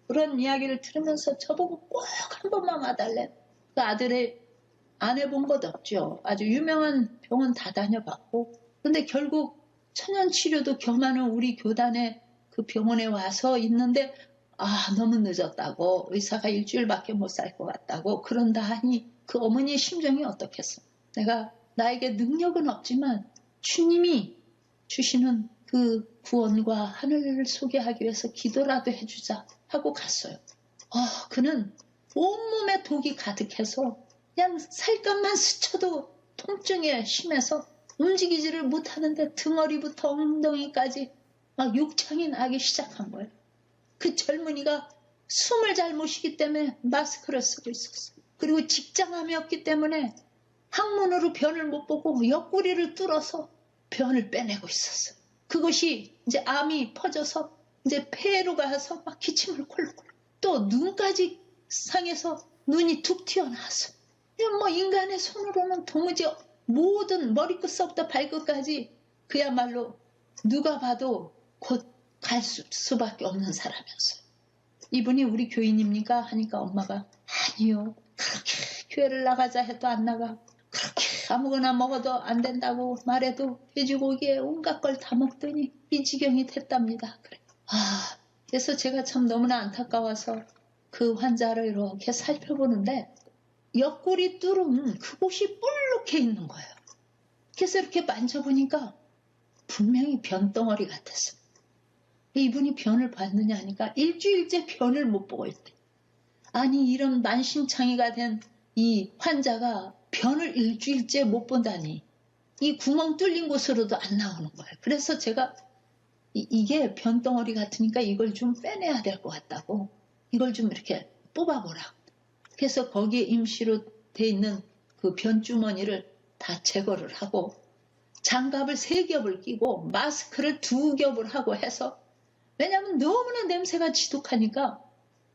그런 이야기를 들으면서 저보고 꼭 한 번만 와달래. 그 아들의 안 해본 것 없죠. 아주 유명한 병원 다 다녀봤고 근데 결국 천연치료도 겸하는 우리 교단의 그 병원에 와서 있는데 너무 늦었다고 의사가 일주일밖에 못 살 것 같다고 그런다 하니 그 어머니의 심정이 어떻겠어. 내가 나에게 능력은 없지만 주님이 주시는 그 구원과 하늘을 소개하기 위해서 기도라도 해주자 하고 갔어요. 그는 온몸에 독이 가득해서 그냥 살갗만 스쳐도 통증에 심해서 움직이지를 못하는데 등허리부터 엉덩이까지 막 욕창이 나기 시작한 거예요. 그 젊은이가 숨을 잘 못 쉬기 때문에 마스크를 쓰고 있었어요. 그리고 직장암이 없기 때문에 항문으로 변을 못 보고 옆구리를 뚫어서 변을 빼내고 있었어요. 그것이 이제 암이 퍼져서 이제 폐로 가서 막 기침을 콜록콜록 또 눈까지 상해서 눈이 툭 튀어나왔어요. 뭐 인간의 손으로는 도무지 모든 머리끝서부터 발끝까지 그야말로 누가 봐도 곧 갈 수밖에 없는 사람이었어요. 이분이 우리 교인입니까? 하니까 엄마가 아니요. 그렇게 교회를 나가자 해도 안 나가고 그렇게 아무거나 먹어도 안 된다고 말해도 돼지고기에 온갖 걸 다 먹더니 이 지경이 됐답니다. 그래. 그래서 제가 참 너무나 안타까워서 그 환자를 이렇게 살펴보는데 옆구리 뚫은 그곳이 뿔룩해 있는 거예요. 그래서 이렇게 만져보니까 분명히 변덩어리 같았어요. 이분이 변을 봤느냐 하니까 일주일째 변을 못 보고 있대. 아니 이런 만신창이가 된 이 환자가 변을 일주일째 못 본다니 이 구멍 뚫린 곳으로도 안 나오는 거예요. 그래서 제가 이게 변덩어리 같으니까 이걸 좀 빼내야 될 것 같다고 이걸 좀 이렇게 뽑아보라. 그래서 거기에 임시로 돼 있는 그 변주머니를 다 제거를 하고 장갑을 3겹을 끼고 마스크를 2겹을 하고 해서 왜냐하면 너무나 냄새가 지독하니까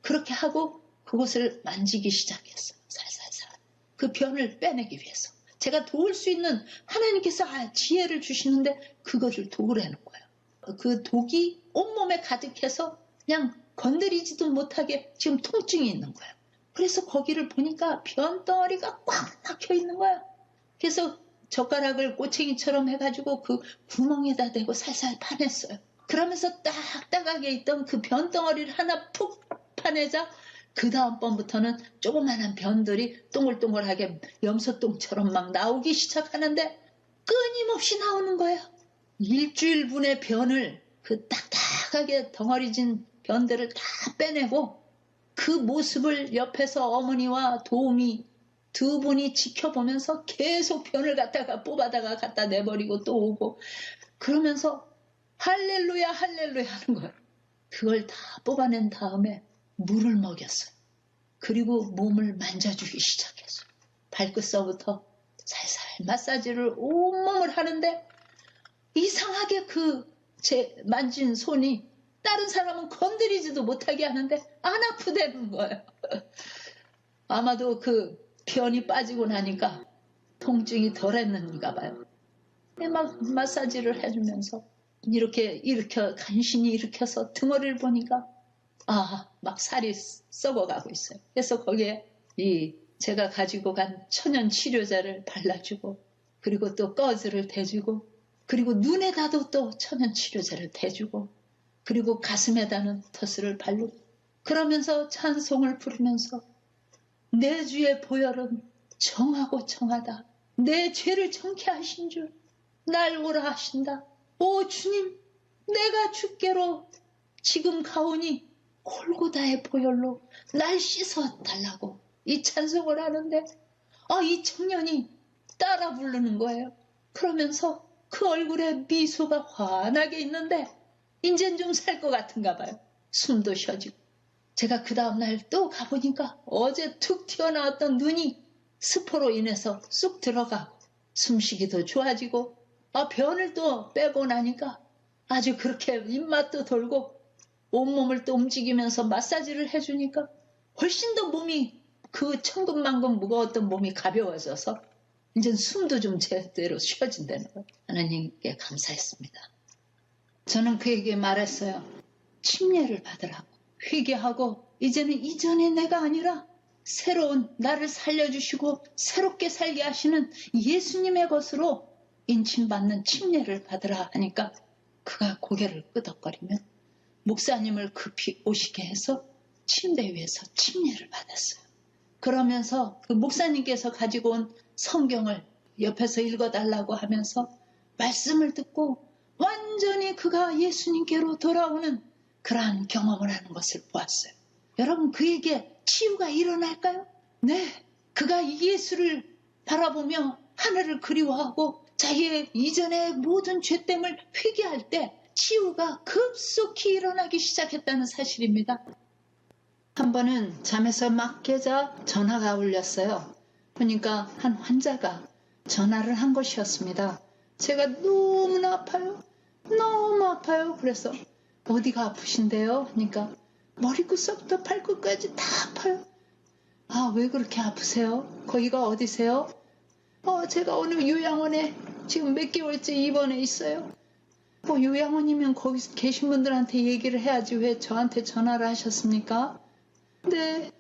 그렇게 하고 그곳을 만지기 시작했어요. 살살살. 그 변을 빼내기 위해서. 제가 도울 수 있는 하나님께서 지혜를 주시는데 그거를 도우라는 거예요. 그 독이 온몸에 가득해서 그냥 건드리지도 못하게 지금 통증이 있는 거예요. 그래서 거기를 보니까 변덩어리가 꽉 막혀 있는 거예요. 그래서 젓가락을 꼬챙이처럼 해가지고 그 구멍에다 대고 살살 파냈어요. 그러면서 딱딱하게 있던 그 변덩어리를 하나 푹 파내자 그 다음번부터는 조그마한 변들이 동글동글하게 염소똥처럼 막 나오기 시작하는데 끊임없이 나오는 거예요. 일주일분의 변을 그 딱딱하게 덩어리진 변들을 다 빼내고 그 모습을 옆에서 어머니와 도우미 2분이 지켜보면서 계속 변을 갖다가 뽑아다가 갖다 내버리고 또 오고 그러면서 할렐루야 할렐루야 하는 거예요. 그걸 다 뽑아낸 다음에 물을 먹였어요. 그리고 몸을 만져주기 시작했어요. 발끝서부터 살살 마사지를 온몸을 하는데 이상하게 제 만진 손이 다른 사람은 건드리지도 못하게 하는데 안 아프다는 거예요. 아마도 그 변이 빠지고 나니까 통증이 덜했는가 봐요. 막 마사지를 해주면서 이렇게 간신히 일으켜서 등어리를 보니까 막 살이 썩어가고 있어요. 그래서 거기에 제가 가지고 간 천연 치료제를 발라주고 그리고 또 꺼즈를 대주고 그리고 눈에다도 또 천연 치료제를 대주고 그리고 가슴에다는 터스를 바르고 그러면서 찬송을 부르면서 내 주의 보혈은 정하고 정하다. 내 죄를 정케 하신 줄 날 오라 하신다. 오 주님 내가 주께로 지금 가오니 골고다의 보혈로 날 씻어달라고 이 찬송을 하는데 이 청년이 따라 부르는 거예요. 그러면서 그 얼굴에 미소가 환하게 있는데 이젠 좀 살 것 같은가 봐요. 숨도 쉬어지고 제가 그 다음날 또 가보니까 어제 툭 튀어나왔던 눈이 스포로 인해서 쑥 들어가고 숨쉬기도 좋아지고 변을 또 빼고 나니까 아주 그렇게 입맛도 돌고 온몸을 또 움직이면서 마사지를 해주니까 훨씬 더 몸이 그 천근만근 무거웠던 몸이 가벼워져서 이제 숨도 좀 제대로 쉬어진다는 거예요. 하나님께 감사했습니다. 저는 그에게 말했어요. 침례를 받으라고. 회개하고 이제는 이전의 내가 아니라 새로운 나를 살려주시고 새롭게 살게 하시는 예수님의 것으로 인침받는 침례를 받으라 하니까 그가 고개를 끄덕거리며 목사님을 급히 오시게 해서 침대 위에서 침례를 받았어요. 그러면서 그 목사님께서 가지고 온 성경을 옆에서 읽어달라고 하면서 말씀을 듣고 완전히 그가 예수님께로 돌아오는 그러한 경험을 하는 것을 보았어요. 여러분 그에게 치유가 일어날까요? 네. 그가 예수를 바라보며 하늘을 그리워하고 자기의 이전의 모든 죄됨을 회개할 때 치유가 급속히 일어나기 시작했다는 사실입니다. 한 번은 잠에서 막 깨자 전화가 울렸어요. 그러니까 한 환자가 전화를 한 것이었습니다. 제가 너무나 아파요. 너무 아파요. 그래서 어디가 아프신데요? 그러니까 머리끝부터 발끝까지 다 아파요. 왜 그렇게 아프세요? 거기가 어디세요? 제가 어느 요양원에 지금 몇 개월째 입원해 있어요. 요양원이면 거기 계신 분들한테 얘기를 해야지 왜 저한테 전화를 하셨습니까? 네.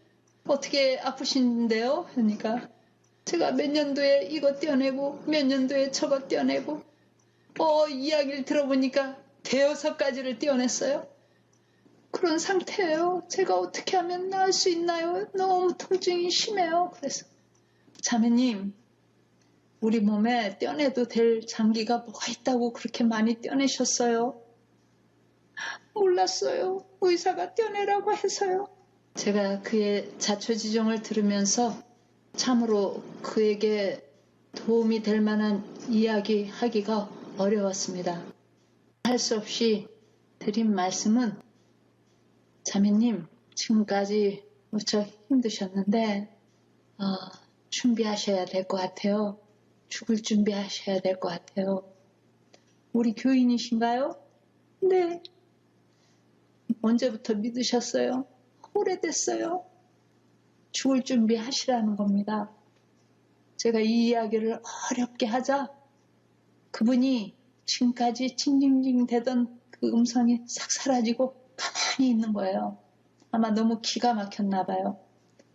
어떻게 아프신데요? 그러니까 제가 몇 년도에 이거 떼어내고 몇 년도에 저거 떼어내고 이야기를 들어보니까 대여섯 가지를 떼어냈어요. 그런 상태예요. 제가 어떻게 하면 나을 수 있나요? 너무 통증이 심해요. 그래서 자매님, 우리 몸에 떼어내도 될 장기가 뭐가 있다고 그렇게 많이 떼어내셨어요? 몰랐어요. 의사가 떼어내라고 해서요. 제가 그의 자초지종을 들으면서 참으로 그에게 도움이 될 만한 이야기 하기가 어려웠습니다. 할 수 없이 드린 말씀은 자매님, 지금까지 무척 힘드셨는데 준비하셔야 될 것 같아요. 죽을 준비하셔야 될 것 같아요. 우리 교인이신가요? 네. 언제부터 믿으셨어요? 오래됐어요. 죽을 준비하시라는 겁니다. 제가 이 이야기를 어렵게 하자 그분이 지금까지 징징징 대던 그 음성이 싹 사라지고 가만히 있는 거예요. 아마 너무 기가 막혔나 봐요.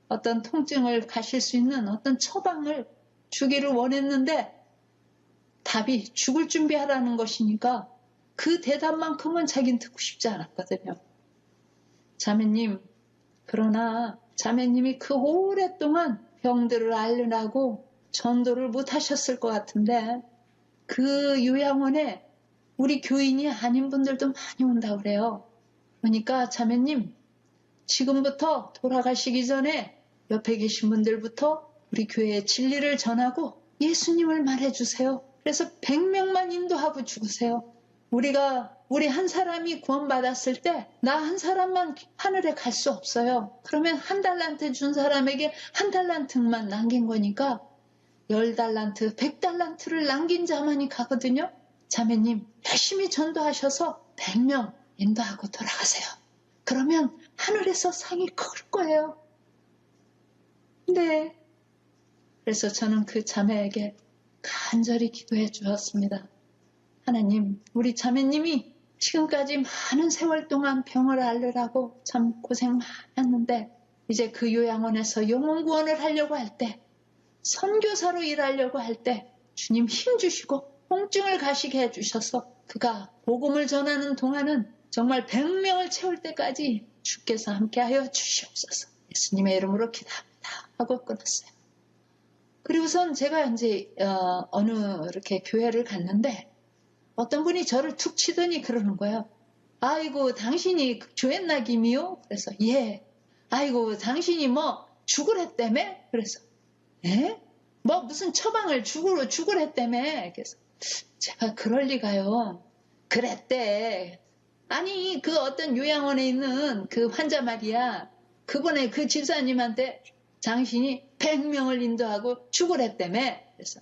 어떤 통증을 가실 수 있는 어떤 처방을 주기를 원했는데 답이 죽을 준비하라는 것이니까 그 대답만큼은 자기는 듣고 싶지 않았거든요. 자매님, 그러나 자매님이 그 오랫동안 병들을 앓으라고 전도를 못 하셨을 것 같은데 그 요양원에 우리 교인이 아닌 분들도 많이 온다고 그래요. 그러니까 자매님, 지금부터 돌아가시기 전에 옆에 계신 분들부터 우리 교회의 진리를 전하고 예수님을 말해주세요. 그래서 100명만 인도하고 죽으세요. 우리 한 사람이 구원받았을 때 나 한 사람만 하늘에 갈 수 없어요. 그러면 1달란트 준 사람에게 1달란트만 남긴 거니까 10달란트, 100달란트를 남긴 자만이 가거든요. 자매님, 열심히 전도하셔서 100명 인도하고 돌아가세요. 그러면 하늘에서 상이 클 거예요. 네. 그래서 저는 그 자매에게 간절히 기도해 주었습니다. 하나님, 우리 자매님이 지금까지 많은 세월 동안 병을 앓으라고 참 고생 많았는데 이제 그 요양원에서 영혼 구원을 하려고 할 때, 선교사로 일하려고 할 때 주님 힘 주시고 통증을 가시게 해주셔서 그가 복음을 전하는 동안은 정말 100명을 채울 때까지 주께서 함께하여 주시옵소서. 예수님의 이름으로 기도합니다 하고 끊었어요. 그리고선 제가 이제 어느 이렇게 교회를 갔는데 어떤 분이 저를 툭 치더니 그러는 거예요. 아이고 당신이 조앤나김이요? 그래서 예. 아이고 당신이 뭐 죽으랬다며? 그래서 예? 뭐 무슨 처방을 죽으랬다며? 그래서 제가 그럴 리가요. 그랬대. 아니 그 어떤 요양원에 있는 그 환자 말이야. 그분의 그 집사님한테 당신이 100명을 인도하고 죽으랬다며. 그래서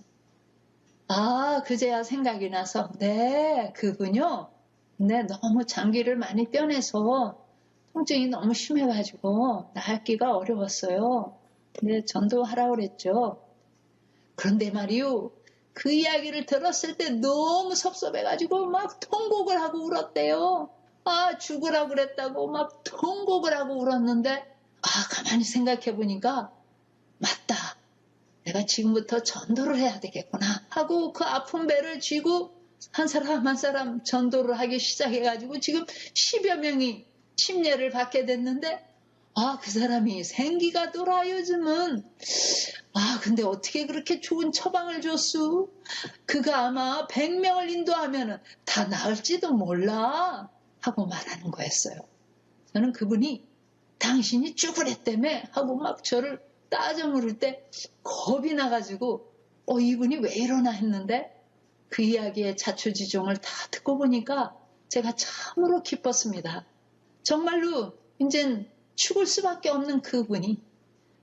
그제야 생각이 나서 네 그분요. 네 너무 장기를 많이 떼어내서 통증이 너무 심해가지고 나았기가 어려웠어요. 근데 전도하라고 그랬죠. 그런데 말이요. 그 이야기를 들었을 때 너무 섭섭해가지고 막 통곡을 하고 울었대요. 죽으라고 그랬다고 막 통곡을 하고 울었는데 가만히 생각해보니까 맞다. 내가 지금부터 전도를 해야 되겠구나 하고 그 아픈 배를 쥐고 한 사람 한 사람 전도를 하기 시작해가지고 지금 10여 명이 침례를 받게 됐는데 그 사람이 생기가 돌아 요즘은. 근데 어떻게 그렇게 좋은 처방을 줬수? 그가 아마 100명을 인도하면은 다 나을지도 몰라 하고 말하는 거였어요. 저는 그분이 당신이 죽으랬다며 하고 막 저를 따져 물을 때 겁이 나가지고 이분이 왜 이러나 했는데 그 이야기의 자초지종을 다 듣고 보니까 제가 참으로 기뻤습니다. 정말로 이젠 죽을 수밖에 없는 그분이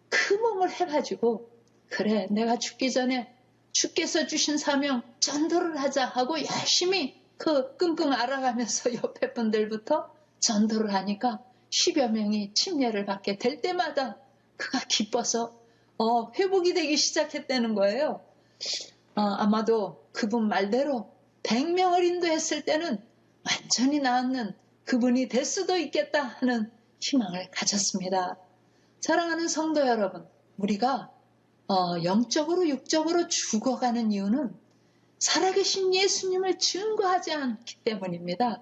그 몸을 해가지고 그래 내가 죽기 전에 주께서 주신 사명 전도를 하자 하고 열심히 그 끙끙 앓아가면서 옆에 분들부터 전도를 하니까 10여 명이 침례를 받게 될 때마다 그가 기뻐서 회복이 되기 시작했다는 거예요. 아마도 그분 말대로 100명을 인도했을 때는 완전히 나았는 그분이 될 수도 있겠다 하는 희망을 가졌습니다. 사랑하는 성도 여러분, 우리가 영적으로 육적으로 죽어가는 이유는 살아계신 예수님을 증거하지 않기 때문입니다.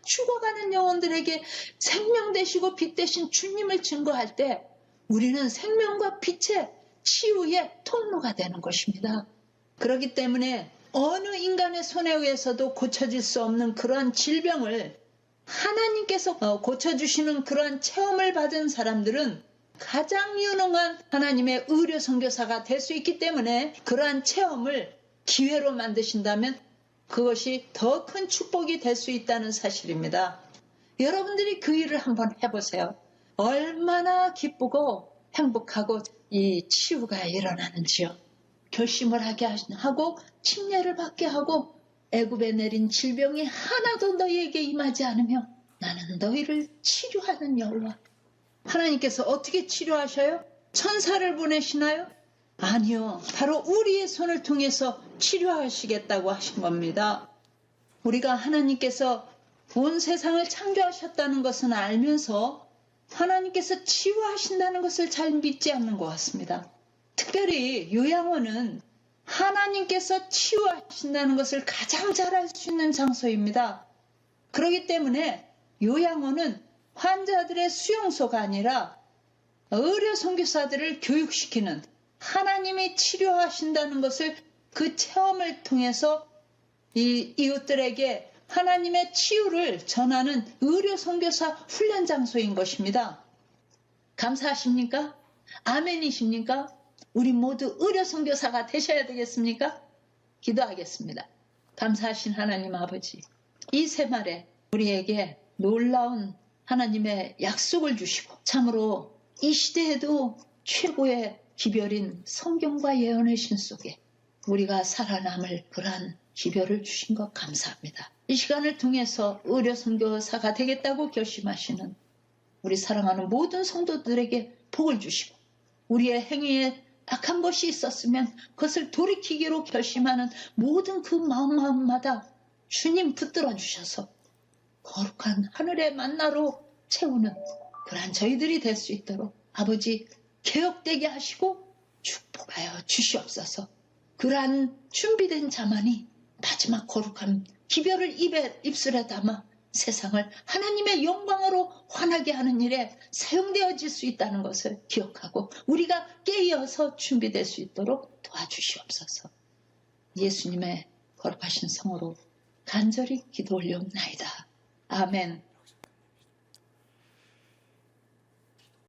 죽어가는 영혼들에게 생명 되시고 빛 되신 주님을 증거할 때 우리는 생명과 빛의 치유의 통로가 되는 것입니다. 그렇기 때문에 어느 인간의 손에 의해서도 고쳐질 수 없는 그러한 질병을 하나님께서 고쳐주시는 그러한 체험을 받은 사람들은 가장 유능한 하나님의 의료 선교사가 될 수 있기 때문에 그러한 체험을 기회로 만드신다면 그것이 더 큰 축복이 될 수 있다는 사실입니다. 여러분들이 그 일을 한번 해보세요. 얼마나 기쁘고 행복하고 이 치유가 일어나는지요. 결심을 하게 하고 침례를 받게 하고 애굽에 내린 질병이 하나도 너희에게 임하지 않으며 나는 너희를 치료하는 여호와. 하나님께서 어떻게 치료하셔요? 천사를 보내시나요? 아니요. 바로 우리의 손을 통해서 치료하시겠다고 하신 겁니다. 우리가 하나님께서 온 세상을 창조하셨다는 것은 알면서 하나님께서 치유하신다는 것을 잘 믿지 않는 것 같습니다. 특별히 요양원은 하나님께서 치유하신다는 것을 가장 잘 알 수 있는 장소입니다. 그렇기 때문에 요양원은 환자들의 수용소가 아니라 의료 선교사들을 교육시키는 하나님이 치료하신다는 것을 그 체험을 통해서 이 이웃들에게 하나님의 치유를 전하는 의료 선교사 훈련 장소인 것입니다. 감사하십니까? 아멘이십니까? 우리 모두 의료 선교사가 되셔야 되겠습니까? 기도하겠습니다. 감사하신 하나님 아버지, 이 새말에 우리에게 놀라운 하나님의 약속을 주시고 참으로 이 시대에도 최고의 기별인 성경과 예언의 신 속에 우리가 살아남을 그러한 기별을 주신 것 감사합니다. 이 시간을 통해서 의료 선교사가 되겠다고 결심하시는 우리 사랑하는 모든 성도들에게 복을 주시고 우리의 행위에 악한 것이 있었으면 그것을 돌이키기로 결심하는 모든 그 마음마다 주님 붙들어 주셔서 거룩한 하늘의 만나로 채우는 그러한 저희들이 될 수 있도록 아버지 개혁되게 하시고 축복하여 주시옵소서. 그러한 준비된 자만이 마지막 거룩한 기별을 입술에 담아 세상을 하나님의 영광으로 환하게 하는 일에 사용되어질 수 있다는 것을 기억하고 우리가 깨어서 준비될 수 있도록 도와주시옵소서. 예수님의 거룩하신 성으로 간절히 기도 올려옵나이다. 아멘.